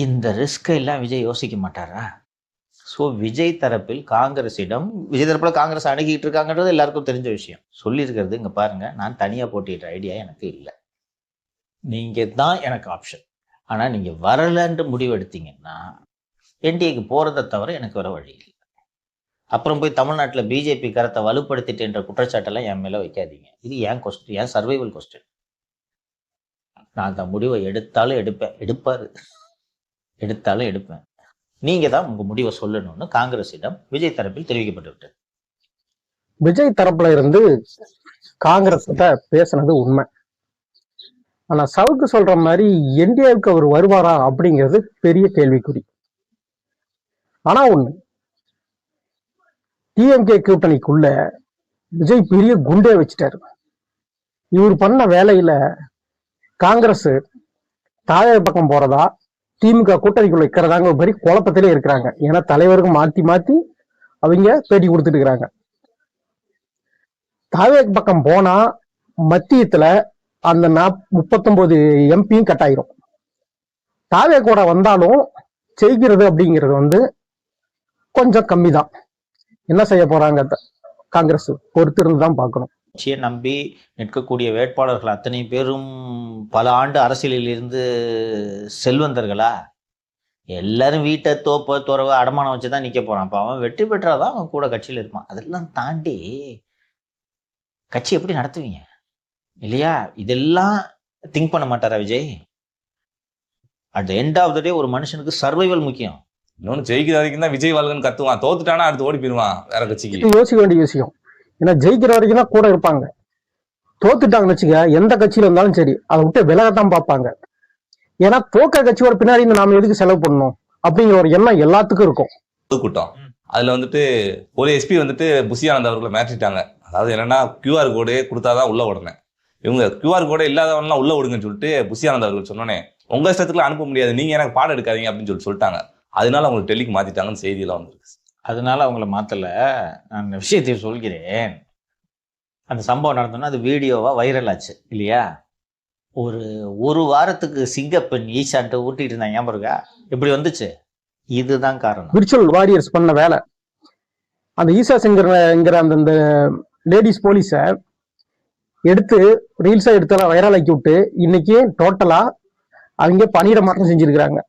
இந்த ரிஸ்கை எல்லாம் விஜய் யோசிக்க மாட்டாரா? ஸோ விஜய் தரப்பில் காங்கிரஸிடம் விஜய் தரப்பில் காங்கிரஸ் அணுகிட்டு இருக்காங்கன்றது எல்லாருக்கும் தெரிஞ்ச விஷயம். சொல்லியிருக்கிறது, இங்கே பாருங்க, நான் தனியாக போட்டிடுற ஐடியா எனக்கு இல்லை, நீங்கள் தான் எனக்கு ஆப்ஷன். ஆனால் நீங்கள் வரலன்ட்டு முடிவெடுத்தீங்கன்னா என்டிஏக்கு போகிறத தவிர எனக்கு வர வழி இல்லை. அப்புறம் போய் தமிழ்நாட்டில் பிஜேபி கரத்தை வலுப்படுத்திட்டுன்ற குற்றச்சாட்டெல்லாம் என் மேலே வைக்காதீங்க. இது ஏன் கொஸ்டின், ஏன் சர்வைவல் கொஸ்டின். நான் அந்த முடிவை எடுத்தாலும் எடுப்பேன். நீங்க தான் உங்க முடிவை சொல்லணும்னு காங்கிரஸிடம் விஜய் தரப்பில் தெரிவிக்கப்பட்டு விட்டது. விஜய் தரப்புல இருந்து காங்கிரஸ் பேசினது உண்மை. ஆனா சவுக்கு சொல்ற மாதிரி என்டிஏவுக்கு அவர் வருவாரா அப்படிங்கிறது பெரிய கேள்விக்குறி. ஆனா ஒண்ணு, டிஎம்கே கூட்டணிக்குள்ள விஜய் பெரிய குண்டே வச்சுட்டாரு. இவர் பண்ண வேலையில காங்கிரஸ் தாய பக்கம் போறதா திமுக கூட்டணிக்குள்ள இருக்கிறதாங்க ஒரு பெரிய குழப்பத்திலே இருக்கிறாங்க. ஏன்னா தலைவருக்கு மாத்தி அவங்க பேட்டி கொடுத்துட்டு இருக்கிறாங்க. தாவே பக்கம் போனா மத்தியத்துல அந்த 39 எம்பியும் கட் ஆயிரும். தாவே கூட வந்தாலும் ஜெயிக்கிறது அப்படிங்கிறது கொஞ்சம் கம்மி தான். என்ன செய்ய போறாங்க காங்கிரஸ் பொறுத்து இருந்து தான் பார்க்கணும். கட்சியை நம்பி நிற்கக்கூடிய வேட்பாளர்கள் அத்தனை பேரும் பல ஆண்டு அரசியலில் இருந்து செல்வந்தர்களா? எல்லாரும் வீட்டை துறவை அடமானம் வச்சுதான் நிக்க போறான். அப்ப அவன் வெற்றி பெற்றாதான் அவன் கூட கட்சியில் இருப்பான். அதெல்லாம் தாண்டி கட்சி எப்படி நடத்துவீங்க இல்லையா? இதெல்லாம் திங்க் பண்ண மாட்டாரா Vijay? At end of the day ஒரு மனுஷனுக்கு சர்வைவல் முக்கியம். இன்னொன்னு ஜெயிக்கிற வரைக்கும் தான் விஜய் வாழ்கன்னு கத்துவான். தோத்துட்டானா அடுத்து ஓடி போயிடுவான் வேற கட்சிக்கு. யோசிக்க வேண்டிய விஷயம். ஏன்னா ஜெயிக்கிற வரைக்கும் தான் கூட இருப்பாங்க. தோத்துட்டாங்கன்னு வச்சுக்க, எந்த கட்சியில இருந்தாலும் சரி அதை விட்டு விலகத்தான் பார்ப்பாங்க. ஏன்னா தோக்க கட்சியோட பின்னாடி நாம எதுக்கு செலவு பண்ணணும் அப்படிங்கிற ஒரு எண்ணம் எல்லாத்துக்கும் இருக்கும். கூட்டம் அதுல ஒரு எஸ்பி புசியானந்த் அவர்களை மாற்றிட்டாங்க. அதாவது என்னன்னா கியூஆர் கோடு கொடுத்தாதான் உள்ள விடணும். இவங்க கியூஆர் கோடு இல்லாதவன்லாம் உள்ள விடுங்கன்னு சொல்லிட்டு புசியானந்த் அவர்கள் சொன்னோன்னே உங்க இஷ்டத்துக்குலாம் அனுப்ப முடியாது, நீங்க எனக்கு பாடம் எடுக்காதீங்க அப்படின்னு சொல்லிட்டாங்க. அதனால அவங்களுக்கு டெல்லிக்கு மாத்திட்டாங்கன்னு செய்தியெல்லாம் வந்துருக்கு. அதனால அவங்கள மாத்தல. நான் விஷயத்தை சொல்கிறேன். அந்த சம்பவம் நடந்தோன்னா அது வீடியோவா வைரல் ஆச்சு இல்லையா? ஒரு வாரத்துக்கு சிங்கப்பெண் ஈஷான்ட்டு ஊட்டிட்டு இருந்தாங்க. ஞாபகம் இருக்கா? எப்படி வந்துச்சு? இதுதான் காரணம். விர்ச்சுவல் வாரியர்ஸ் பண்ண வேலை. அந்த ஈஷா சிங்கர்ங்கிற அந்த லேடிஸ் போலீஸ எடுத்து ரீல்ஸா எடுத்து வைரல் ஆக்கி விட்டு இன்னைக்கு டோட்டலா அவங்க பணியிட மாற்றம் செஞ்சிருக்கிறாங்க.